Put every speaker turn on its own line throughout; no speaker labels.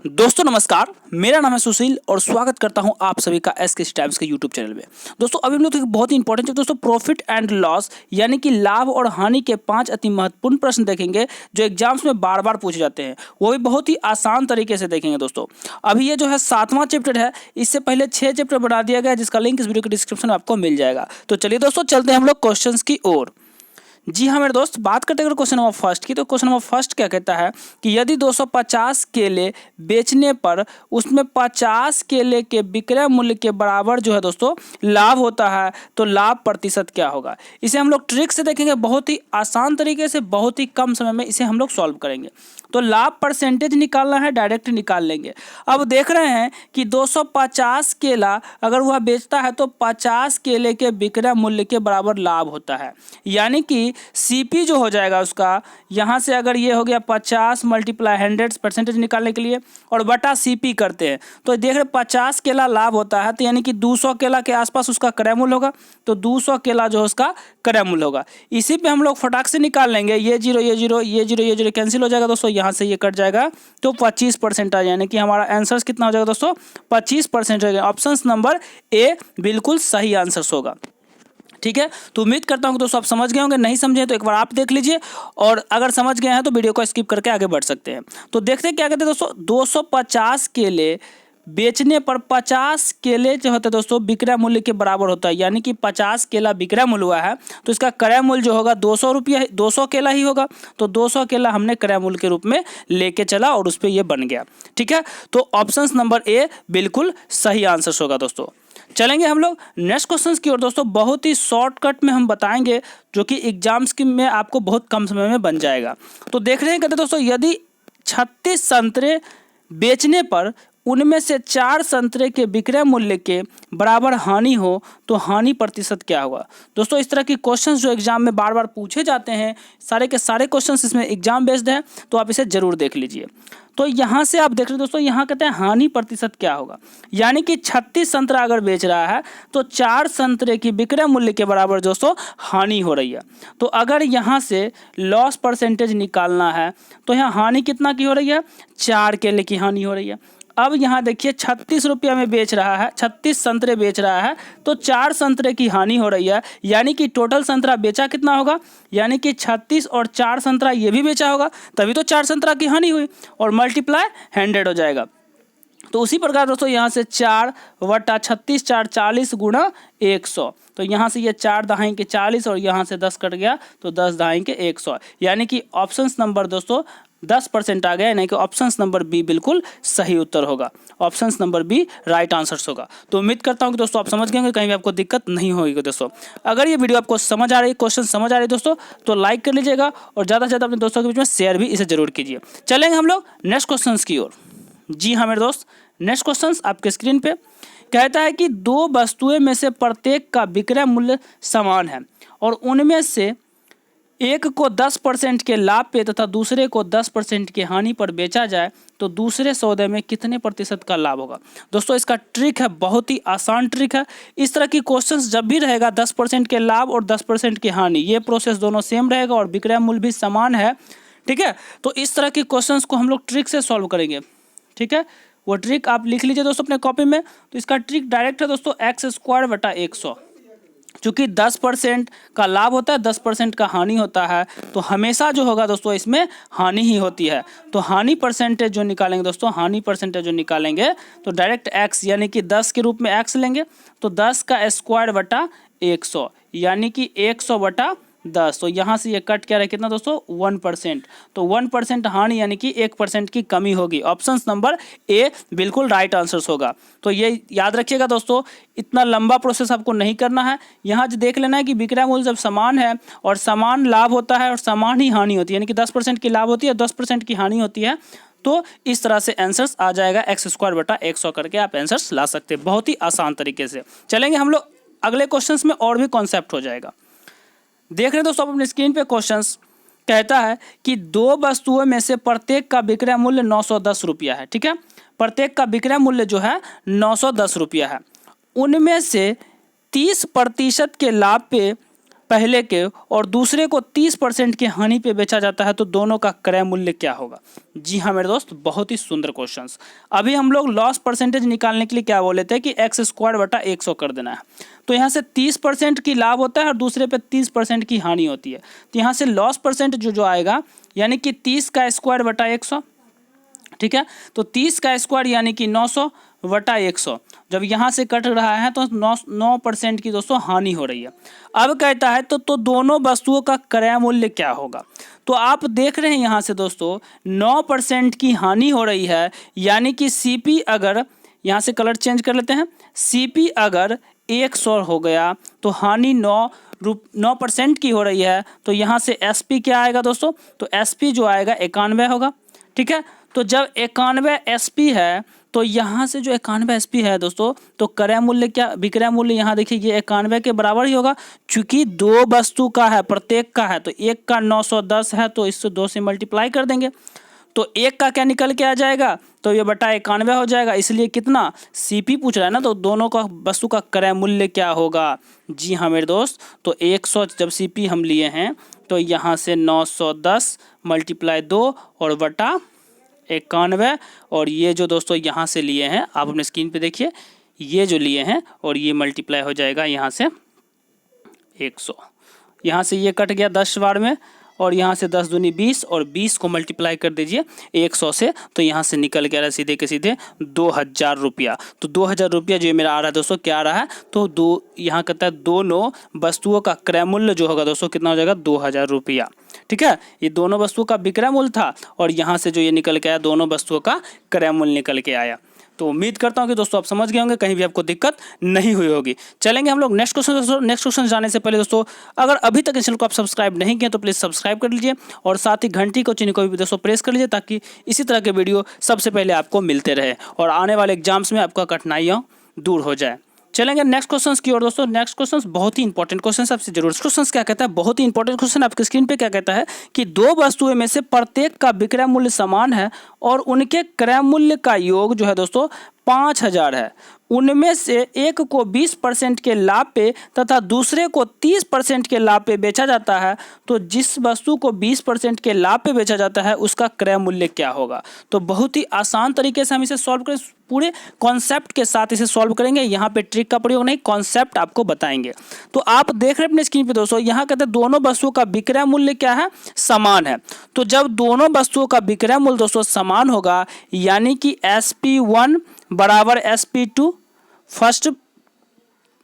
दोस्तों नमस्कार, मेरा नाम है सुशील और स्वागत करता हूं आप सभी का एसके टाइम्स के यूट्यूब चैनल में। दोस्तों अभी हम लोग एक बहुत ही इंपॉर्टेंट दोस्तों प्रॉफिट एंड लॉस यानी कि लाभ और हानि के 5 अति महत्वपूर्ण प्रश्न देखेंगे जो एग्जाम्स में बार बार पूछे जाते हैं, वो भी बहुत ही आसान तरीके से देखेंगे। दोस्तों अभी ये जो है 7वां चैप्टर है, इससे पहले 6 चैप्टर बना दिया गया है जिसका लिंक इस वीडियो के डिस्क्रिप्शन में आपको मिल जाएगा। तो चलिए दोस्तों चलते हैं हम लोग क्वेश्चन की ओर। जी हाँ मेरे दोस्त, बात करते हैं अगर क्वेश्चन नंबर फर्स्ट की, तो क्वेश्चन नंबर फर्स्ट क्या कहता है कि यदि 250 केले बेचने पर उसमें 50 केले के विक्रय मूल्य के बराबर जो है दोस्तों लाभ होता है, तो लाभ प्रतिशत क्या होगा। इसे हम लोग ट्रिक से देखेंगे, बहुत ही आसान तरीके से, बहुत ही कम समय में इसे हम लोग सॉल्व करेंगे। तो लाभ परसेंटेज निकालना है, डायरेक्ट निकाल लेंगे। अब देख रहे हैं कि 250 केला अगर वह बेचता है तो 50 केले के विक्रय मूल्य के बराबर लाभ होता है, यानी कि सीपी जो हो जाएगा उसका, यहाँ से अगर ये हो गया 50 मल्टीप्लाई 100 परसेंटेज निकालने के लिए और बटा सीपी करते हैं, तो देख रहे 50 केला लाभ होता है, तो यानी कि 200 केला के आसपास उसका क्रय मूल्य होगा, तो 200 केला जो है उसका क्रय मूल्य होगा। इसी पे हम लोग फटाक से निकाल लेंगे, ये जीरो ये जीरो ये जीरो ये जीरो कैंसिल हो जाएगा दोस्तों, यहाँ से ये कट जाएगा तो 25% आ, यानी कि हमारा आंसर कितना हो जाएगा दोस्तों 25% हो जाएगा। ऑप्शन नंबर ए बिल्कुल सही आंसर होगा। ठीक है, तो उम्मीद करता हूं कि दोस्तों आप समझ गए होंगे, नहीं समझे तो एक बार आप देख लीजिए, और अगर समझ गए हैं तो वीडियो को स्किप करके आगे बढ़ सकते हैं। तो देखते हैं क्या कहते हैं दोस्तों, 250 केले बेचने पर 50 केले जो होते हैं दोस्तों विक्रय मूल्य के बराबर होता है, यानी कि 50 केला विक्रय मूल्य हुआ है तो इसका क्रय मूल्य जो होगा 200 रुपया, 200 केला ही होगा, तो 200 केला हमने क्रय मूल्य के रूप में लेके चला और उस पर यह बन गया। ठीक है, तो ऑप्शन नंबर ए बिल्कुल सही आंसर होगा। दोस्तों चलेंगे हम लोग नेक्स्ट क्वेश्चन की ओर। दोस्तों बहुत ही शॉर्टकट में हम बताएंगे जो कि एग्जाम्स की में आपको बहुत कम समय में बन जाएगा। तो देख रहे हैं कहते दोस्तों, यदि 36 संतरे बेचने पर उनमें से 4 संतरे के विक्रय मूल्य के बराबर हानि हो तो हानि प्रतिशत क्या होगा। दोस्तों इस तरह की क्वेश्चंस जो एग्जाम में बार बार पूछे जाते हैं, सारे के सारे क्वेश्चंस इसमें एग्जाम बेस्ड है, तो आप इसे जरूर देख लीजिए। तो यहाँ से आप देख रहे हैं दोस्तों, यहाँ कहते हैं हानि प्रतिशत क्या होगा, यानी कि 36 संतरा अगर बेच रहा है तो 4 संतरे की विक्रय मूल्य के बराबर दोस्तों हानि हो रही है। तो अगर यहाँ से लॉस परसेंटेज निकालना है तो यहाँ हानि कितना की हो रही है, 4 केले की हानि हो रही है। अब यहाँ देखिए 36 रुपया में बेच रहा है, 36 संतरे बेच रहा है तो 4 संतरे की हानि हो रही है, यानी कि टोटल संतरा बेचा कितना होगा, यानी कि 36 और 4 संतरा ये भी बेचा होगा, तभी तो 4 संतरा की हानि हुई, और मल्टीप्लाई 100 हो जाएगा। तो उसी प्रकार दोस्तों यहाँ से 4 बटा 36 4 40 गुणा 100, तो यहाँ से ये 4 दहाई के 40 और यहाँ से 10 कट गया तो 10 दहाई के 100, यानी कि ऑप्शन नंबर दोस्तों 10% आ गया, यानी कि ऑप्शन नंबर बी बिल्कुल सही उत्तर होगा। Option number b right answer होगा। तो उम्मीद करता हूँ कि दोस्तों आप समझ गए होंगे, कहीं भी आपको दिक्कत नहीं होगी। दोस्तों अगर ये वीडियो आपको समझ आ रही है, क्वेश्चन समझ आ रही है दोस्तों, तो लाइक कर लीजिएगा और ज़्यादा से ज़्यादा अपने दोस्तों के बीच में शेयर भी इसे जरूर कीजिए। चलेंगे हम लोग नेक्स्ट क्वेश्चन की ओर। जी हाँ मेरे दोस्त, नेक्स्ट क्वेश्चन आपके स्क्रीन पे कहता है कि 2 वस्तुएं में से प्रत्येक का विक्रय मूल्य समान है और उनमें से एक को 10% के लाभ पे तथा दूसरे को 10% की हानि पर बेचा जाए तो दूसरे सौदे में कितने प्रतिशत का लाभ होगा। दोस्तों इसका ट्रिक है, बहुत ही आसान ट्रिक है। इस तरह की क्वेश्चंस जब भी रहेगा 10% के लाभ और 10% की हानि, ये प्रोसेस दोनों सेम रहेगा और विक्रय मूल्य भी समान है। ठीक है, तो इस तरह की क्वेश्चंस को हम लोग ट्रिक से सॉल्व करेंगे। ठीक है, वो ट्रिक आप लिख लीजिए दोस्तों अपने कॉपी में। तो इसका ट्रिक डायरेक्ट है दोस्तों x² बटा 100। चूँकि 10% का लाभ होता है, 10% का हानि होता है, तो हमेशा जो होगा दोस्तों इसमें हानि ही होती है। तो हानि परसेंटेज जो निकालेंगे दोस्तों, हानि परसेंटेज जो निकालेंगे तो डायरेक्ट x यानी कि 10 के रूप में x लेंगे, तो 10 का स्क्वायर बटा 100 यानी कि 100 बटा 10, तो यहाँ से ये कट क्या रहे कितना दोस्तों 1%, तो 1% हानि यानी कि 1% की कमी होगी। ऑप्शन नंबर ए बिल्कुल राइट आंसर होगा। तो ये याद रखिएगा दोस्तों, इतना लंबा प्रोसेस आपको नहीं करना है। यहाँ जो देख लेना है कि विक्रय मूल्य जब समान है और समान लाभ होता है और समान ही हानि होती है, यानी कि 10% की लाभ होती है, 10% की हानि होती है, तो इस तरह से आंसर्स आ जाएगा। x² बटा 100 करके आप आंसर्स ला सकते हैं बहुत ही आसान तरीके से। चलेंगे हम लोग अगले क्वेश्चंस में, और भी कॉन्सेप्ट हो जाएगा। देख रहे हैं दोस्तों अपने स्क्रीन पे क्वेश्चंस कहता है कि 2 वस्तुओं में से प्रत्येक का विक्रय मूल्य 910 रुपया है। ठीक है, प्रत्येक का विक्रय मूल्य जो है 910 रुपया है। उनमें से 30% के लाभ पे पहले के और दूसरे को 30% की हानि पे बेचा जाता है तो दोनों का क्रय मूल्य क्या होगा। जी हाँ मेरे दोस्त, बहुत ही सुंदर क्वेश्चंस। अभी हम लोग लॉस परसेंटेज निकालने के लिए क्या बोले थे कि x² बटा 100 कर देना है। तो यहाँ से 30% की लाभ होता है और दूसरे पे 30% की हानि होती है। तो यहाँ से लॉस परसेंट जो आएगा यानी कि 30 का स्क्वायर बटा 100, ठीक है। तो 30 का स्क्वायर यानी कि 900 बटा 100, जब यहाँ से कट रहा है तो 9% की दोस्तों हानि हो रही है। अब कहता है तो दोनों वस्तुओं का क्रय मूल्य क्या होगा। तो आप देख रहे हैं यहाँ से दोस्तों 9% की हानि हो रही है, यानी कि CP अगर, यहाँ से कलर चेंज कर लेते हैं, CP अगर 100 हो गया तो हानि 9% की हो रही है। तो यहाँ से SP क्या आएगा दोस्तों, तो SP जो आएगा 91 होगा, ठीक है। तो जब 91 SP है तो यहाँ से जो 91 SP है दोस्तों, तो क्रय मूल्य क्या, विक्रय मूल्य यहाँ देखिए ये 91 के बराबर ही होगा, चूंकि दो वस्तु का है, प्रत्येक का है। तो एक का 910 है तो इससे 2 से मल्टीप्लाई कर देंगे तो एक का क्या निकल के आ जाएगा, तो ये बटा 91 हो जाएगा। इसलिए कितना CP पूछ रहा है ना, तो दोनों का वस्तु का क्रय मूल्य क्या होगा। जी हाँ मेरे दोस्त, तो 100 जब CP हम लिए हैं तो यहाँ से 910 मल्टीप्लाई 2 और बटा 91, और ये जो दोस्तों यहाँ से लिए हैं आप अपने स्क्रीन पे देखिए, ये जो लिए हैं और ये मल्टीप्लाई हो जाएगा यहाँ से 100। यहाँ से ये कट गया 10 बार में, और यहाँ से 10 दूनी 20 और 20 को मल्टीप्लाई कर दीजिए 100 से, तो यहाँ से निकल के आ रहा है सीधे के सीधे 2000 रुपया। तो 2000 रुपया जो मेरा आ रहा है दोस्तों, क्या आ रहा है, तो दो यहाँ कहता है दोनों वस्तुओं का क्रय मूल्य जो होगा दोस्तों कितना हो जाएगा, 2000 रुपया, ठीक है। ये दोनों वस्तुओं का विक्रय मूल्य था और यहाँ से जो ये निकल के आया दोनों वस्तुओं का क्रय मूल्य निकल के आया। तो उम्मीद करता हूँ कि दोस्तों आप समझ गए होंगे, कहीं भी आपको दिक्कत नहीं हुई होगी। चलेंगे हम लोग नेक्स्ट क्वेश्चन दोस्तों। नेक्स्ट क्वेश्चन जाने से पहले दोस्तों, अगर अभी तक इस चैनल को आप सब्सक्राइब नहीं किए तो प्लीज़ सब्सक्राइब कर लीजिए और साथ ही घंटी को चिन्ह को भी दोस्तों प्रेस कर लीजिए, ताकि इसी तरह के वीडियो सबसे पहले आपको मिलते रहे और आने वाले एग्जाम्स में आपका कठिनाइयाँ दूर हो जाए। चलेंगे नेक्स्ट क्वेश्चंस की ओर दोस्तों। नेक्स्ट क्वेश्चंस बहुत ही इंपॉर्टेंट क्वेश्चन आपसे जरूर। क्वेश्चंस क्या कहता है, बहुत ही इंपॉर्टेंट क्वेश्चन आपके स्क्रीन पे क्या कहता है कि दो वस्तुएं में से प्रत्येक का विक्रय मूल्य समान है और उनके क्रय मूल्य का योग जो है दोस्तों 5000 है। उनमें से एक को 20% के लाभ पे तथा दूसरे को 30% के लाभ पे बेचा जाता है, तो जिस वस्तु को 20% के लाभ पे बेचा जाता है उसका क्रय मूल्य क्या होगा। तो बहुत ही आसान तरीके से हम इसे सॉल्व करें, पूरे कॉन्सेप्ट के साथ इसे सॉल्व करेंगे। यहाँ पे ट्रिक का प्रयोग नहीं, कॉन्सेप्ट आपको बताएंगे। तो आप देख रहे हैं अपने स्क्रीन पे दोस्तों, यहाँ कहते हैं दोनों वस्तुओं का विक्रय मूल्य क्या है, समान है। तो जब दोनों वस्तुओं का विक्रय मूल्य दोस्तों समान होगा, यानी कि SP1 बराबर SP2, फर्स्ट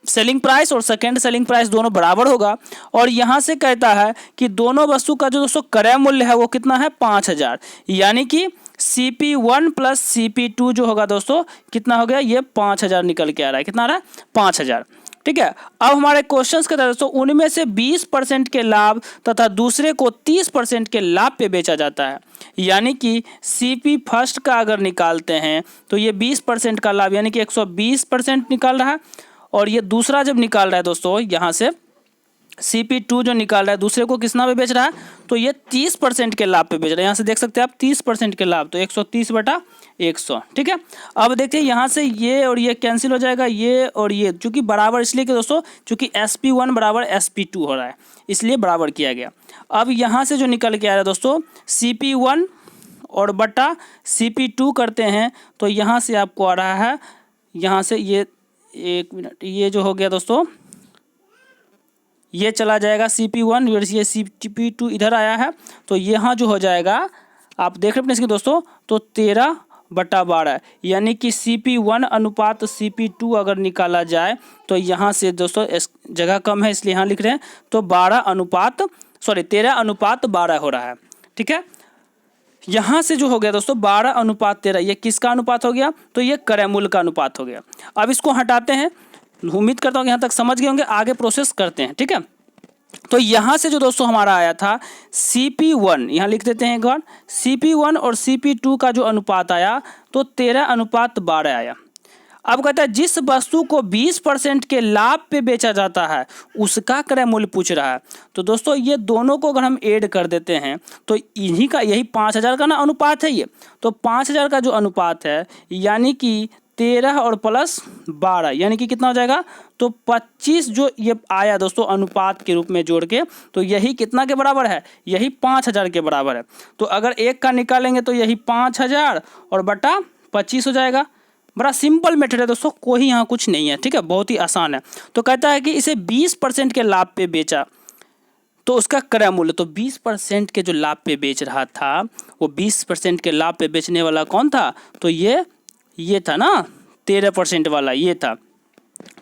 सेलिंग प्राइस और सेकेंड सेलिंग प्राइस दोनों बराबर होगा। और यहाँ से कहता है कि दोनों वस्तु का जो दोस्तों क्रय मूल्य है वो कितना है, 5000, यानी कि CP1 प्लस CP2 जो होगा दोस्तों कितना हो गया, ये 5000 निकल के आ रहा है। कितना आ रहा है, 5000, ठीक है। अब हमारे क्वेश्चंस के तहत दोस्तों उनमें से 20% के लाभ तथा दूसरे को 30% के लाभ पे बेचा जाता है, यानी कि CP फर्स्ट का अगर निकालते हैं तो ये 20% का लाभ यानी कि 120% निकाल रहा है, और ये दूसरा जब निकाल रहा है दोस्तों यहाँ से CP2 जो निकाल रहा है दूसरे को किस नाम पे बेच रहा है, तो ये 30% के लाभ पे बेच रहा है। यहाँ से देख सकते हैं आप 30% के लाभ, तो 130 बटा 100, ठीक है। अब देखिए यहाँ से ये और ये कैंसिल हो जाएगा, ये और ये चूंकि बराबर इसलिए कि दोस्तों चूंकि SP1 बराबर SP2 हो रहा है इसलिए बराबर किया गया। अब यहाँ से जो निकल के आ रहा है दोस्तों CP1 और बटा CP2 करते हैं तो यहाँ से आपको आ रहा है, यहाँ से ये 1 मिनट, ये जो हो गया दोस्तों ये चला जाएगा CP1, ये CP2 इधर आया है, तो यहाँ जो हो जाएगा आप देख रहे हैं इसके दोस्तों, तो 13 बटा 12, यानी कि CP1 अनुपात CP2 अगर निकाला जाए तो यहाँ से दोस्तों जगह कम है इसलिए यहाँ लिख रहे हैं, तो 13 अनुपात 12 हो रहा है, ठीक है। यहाँ से जो हो गया दोस्तों 12 अनुपात 13, ये किसका अनुपात हो गया, तो ये क्रय मूल्य का अनुपात हो गया। अब इसको हटाते हैं, उम्मीद करता हूँ यहाँ तक समझ गए होंगे, आगे प्रोसेस करते हैं, ठीक है। तो यहाँ से जो दोस्तों हमारा आया था CP1, यहाँ लिख देते हैं एक बार, CP1 और CP2 का जो अनुपात आया तो 13 अनुपात 12 आया। अब कहता है जिस वस्तु को 20% के लाभ पे बेचा जाता है उसका क्रय मूल्य पूछ रहा है। तो दोस्तों ये दोनों को अगर हम ऐड कर देते हैं तो इन्हीं का यही 5000 का ना अनुपात है ये, तो 5000 का जो अनुपात है यानी कि 13 और प्लस 12 यानी कि कितना हो जाएगा, तो 25 जो ये आया दोस्तों अनुपात के रूप में जोड़ के, तो यही कितना के बराबर है, यही 5000 के बराबर है। तो अगर एक का निकालेंगे तो यही 5000 और बटा 25 हो जाएगा। बड़ा सिंपल मेथड है दोस्तों, कोई यहाँ कुछ नहीं है, ठीक है, बहुत ही आसान है। तो कहता है कि इसे 20% के लाभ पे बेचा तो उसका क्रय मूल्य, तो 20% के जो लाभ पे बेच रहा था वो 20% के लाभ पे बेचने वाला कौन था, तो ये था ना 13% वाला, ये था।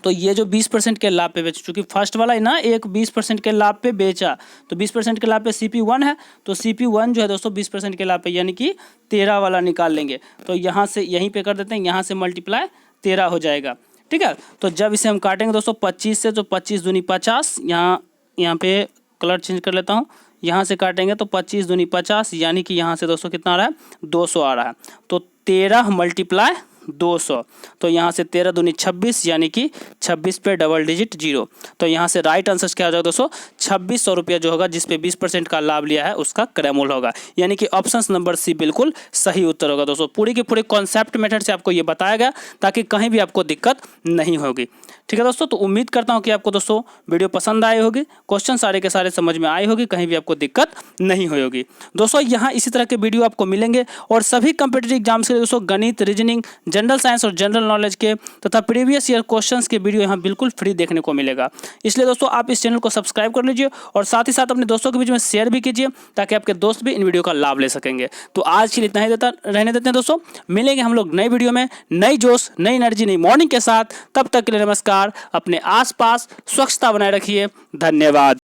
तो ये जो 20% के लाभ पे बेचा, चूंकि फर्स्ट वाला है ना एक 20% के लाभ पे बेचा, तो 20% के लाभ पे CP1 है, तो CP1 जो है दोस्तों 20% के लाभ पे यानी कि 13 वाला निकाल लेंगे। तो यहाँ से यहीं पे कर देते हैं, यहाँ से मल्टीप्लाई 13 हो जाएगा, ठीक है। तो जब इसे हम काटेंगे दोस्तों 25 से, तो 25 दूनी 50, यहाँ पे कलर चेंज कर लेता हूँ, यहाँ से काटेंगे तो 25 दूनी 50 यानी कि यहाँ से दोस्तों कितना आ रहा है, 200 आ रहा है। तो 13 मल्टीप्लाई 200, तो यहाँ से 13 दूनी 26 यानी कि 26 पे डबल डिजिट 0। तो यहाँ से राइट आंसर क्या हो जाएगा दोस्तों, 2600 रुपया जो होगा जिस पे 20% का लाभ लिया है उसका क्रय मूल्य होगा, यानी कि ऑप्शन नंबर सी बिल्कुल सही उत्तर होगा दोस्तों। पूरी की पूरी कॉन्सेप्ट मेथड से आपको ये बताया गया ताकि कहीं भी आपको दिक्कत नहीं होगी, ठीक है दोस्तों। तो उम्मीद करता हूँ कि आपको दोस्तों वीडियो पसंद आई होगी, क्वेश्चन सारे के सारे समझ में आए होगी, कहीं भी आपको दिक्कत नहीं होगी दोस्तों। यहाँ इसी तरह के वीडियो आपको मिलेंगे और सभी कॉम्पिटिटिव एग्जाम्स के लिए दोस्तों गणित, रीजनिंग, जनरल साइंस और जनरल नॉलेज के तथा प्रीवियस ईयर क्वेश्चंस के वीडियो यहाँ बिल्कुल फ्री देखने को मिलेगा। इसलिए दोस्तों आप इस चैनल को सब्सक्राइब कर लीजिए और साथ ही साथ अपने दोस्तों के बीच में शेयर भी कीजिए ताकि आपके दोस्त भी इन वीडियो का लाभ ले सकेंगे। तो आज के लिए इतना ही रहने देते हैं दोस्तों, मिलेंगे हम लोग नई वीडियो में, नई जोश, नई एनर्जी, नई मॉर्निंग के साथ। तब तक के लिए नमस्कार, अपने आसपास स्वच्छता बनाए रखिए, धन्यवाद।